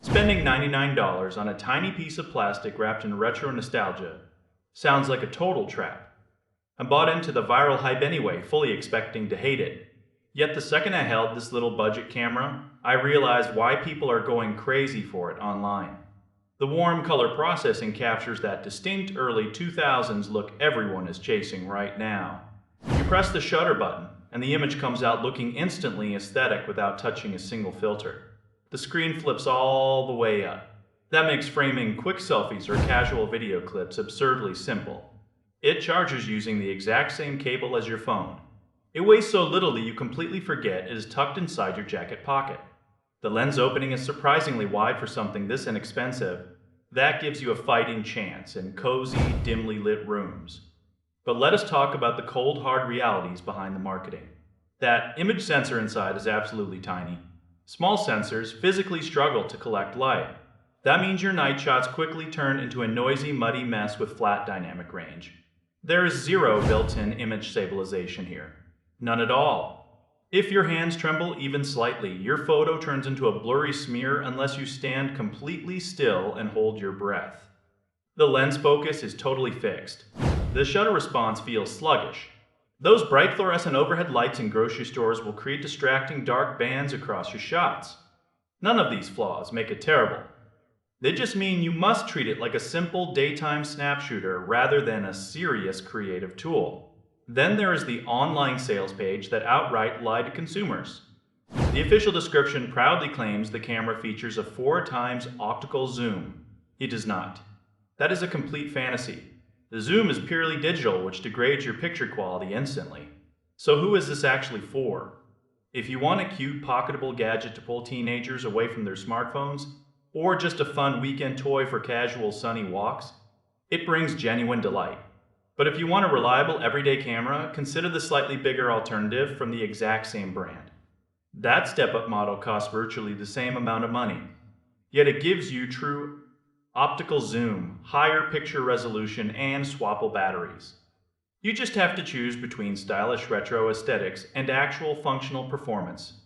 Spending $99 on a tiny piece of plastic wrapped in retro nostalgia sounds like a total trap. I bought into the viral hype anyway, fully expecting to hate it. Yet the second I held this little budget camera, I realized why people are going crazy for it online. The warm color processing captures that distinct early 2000s look everyone is chasing right now. You press the shutter button, and the image comes out looking instantly aesthetic without touching a single filter. The screen flips all the way up. That makes framing quick selfies or casual video clips absurdly simple. It charges using the exact same cable as your phone. It weighs so little that you completely forget it is tucked inside your jacket pocket. The lens opening is surprisingly wide for something this inexpensive. That gives you a fighting chance in cozy, dimly lit rooms. But let us talk about the cold, hard realities behind the marketing. That image sensor inside is absolutely tiny. Small sensors physically struggle to collect light. That means your night shots quickly turn into a noisy, muddy mess with flat dynamic range. There is zero built-in image stabilization here. None at all. If your hands tremble even slightly, your photo turns into a blurry smear unless you stand completely still and hold your breath. The lens focus is totally fixed. The shutter response feels sluggish. Those bright fluorescent overhead lights in grocery stores will create distracting dark bands across your shots. None of these flaws make it terrible. They just mean you must treat it like a simple daytime snap shooter rather than a serious creative tool. Then there is the online sales page that outright lie to consumers. The official description proudly claims the camera features a 4x optical zoom. It does not. That is a complete fantasy. The zoom is purely digital, which degrades your picture quality instantly. So who is this actually for? If you want a cute, pocketable gadget to pull teenagers away from their smartphones, or just a fun weekend toy for casual sunny walks, it brings genuine delight. But if you want a reliable everyday camera, consider the slightly bigger alternative from the exact same brand. That step-up model costs virtually the same amount of money, yet it gives you true optical zoom, higher picture resolution, and swappable batteries. You just have to choose between stylish retro aesthetics and actual functional performance.